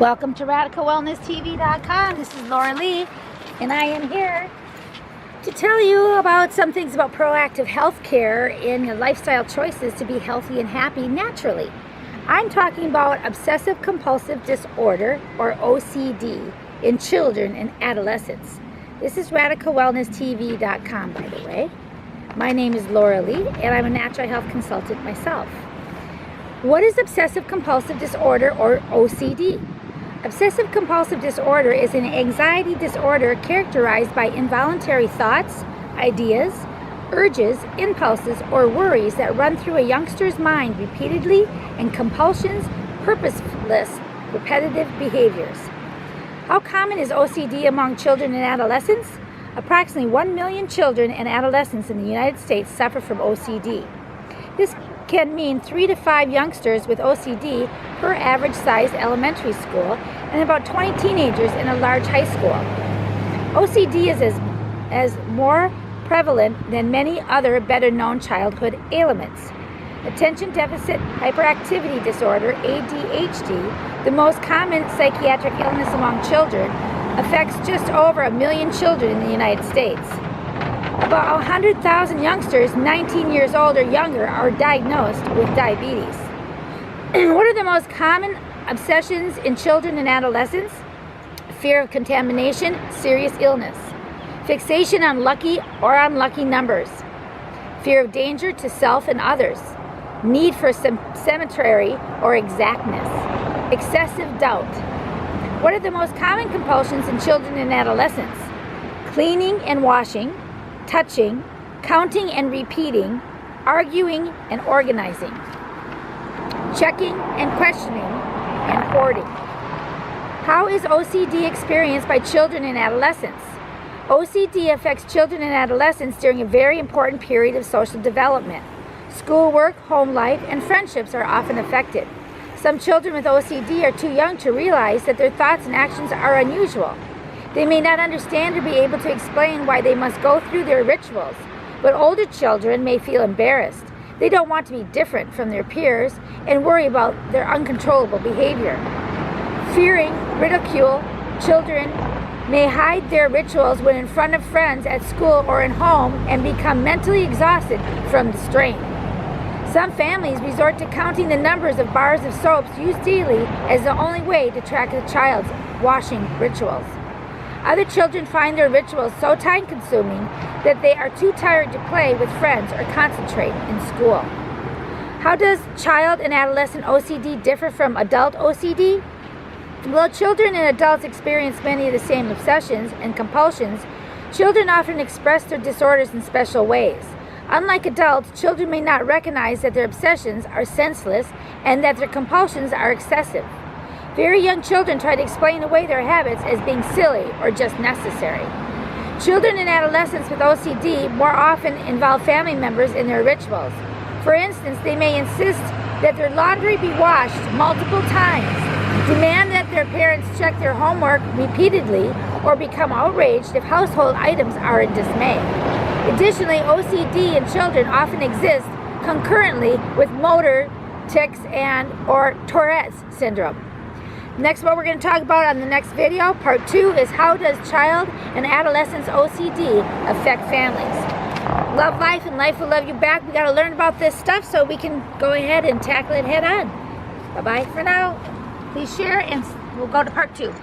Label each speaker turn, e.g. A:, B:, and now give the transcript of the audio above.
A: Welcome to radicalwellnesstv.com. This is Laura Lee, and I am here to tell you about some things about proactive health care in your lifestyle choices to be healthy and happy naturally. I'm talking about obsessive compulsive disorder, or OCD, in children and adolescents. This is radicalwellnesstv.com, by the way. My name is Laura Lee, and I'm a natural health consultant myself. What is obsessive compulsive disorder, or OCD? Obsessive compulsive disorder is an anxiety disorder characterized by involuntary thoughts, ideas, urges, impulses, or worries that run through a youngster's mind repeatedly, and compulsions, purposeless, repetitive behaviors. How common is OCD among children and adolescents? Approximately 1 million children and adolescents in the United States suffer from OCD. This can mean 3 to 5 youngsters with OCD per average sized elementary school and about 20 teenagers in a large high school. OCD is as more prevalent than many other better known childhood ailments. Attention deficit hyperactivity disorder, ADHD, the most common psychiatric illness among children, affects just over 1 million children in the United States. About 100,000 youngsters 19 years old or younger are diagnosed with diabetes. What are the most common obsessions in children and adolescents? Fear of contamination, serious illness. Fixation on lucky or unlucky numbers. Fear of danger to self and others. Need for symmetry or exactness. Excessive doubt. What are the most common compulsions in children and adolescents? Cleaning and washing, touching, counting and repeating, arguing and organizing, checking and questioning, and hoarding. How is OCD experienced by children and adolescents? OCD affects children and adolescents during a very important period of social development. Schoolwork, home life, and friendships are often affected. Some children with OCD are too young to realize that their thoughts and actions are unusual. They may not understand or be able to explain why they must go through their rituals, but older children may feel embarrassed. They don't want to be different from their peers and worry about their uncontrollable behavior. Fearing ridicule, children may hide their rituals when in front of friends at school or at home and become mentally exhausted from the strain. Some families resort to counting the numbers of bars of soaps used daily as the only way to track a child's washing rituals. Other children find their rituals so time-consuming that they are too tired to play with friends or concentrate in school. How does child and adolescent OCD differ from adult OCD? While children and adults experience many of the same obsessions and compulsions, children often express their disorders in special ways. Unlike adults, children may not recognize that their obsessions are senseless and that their compulsions are excessive. Very young children try to explain away their habits as being silly or just necessary. Children and adolescents with OCD more often involve family members in their rituals. For instance, they may insist that their laundry be washed multiple times, demand that their parents check their homework repeatedly, or become outraged if household items are in dismay. Additionally, OCD in children often exists concurrently with motor tics or Tourette's syndrome. Next, what we're going to talk about on the next video, part 2, is how does child and adolescents OCD affect families. Love life and life will love you back. We got to learn about this stuff so we can go ahead and tackle it head on. Bye-bye for now. Please share and we'll go to part 2.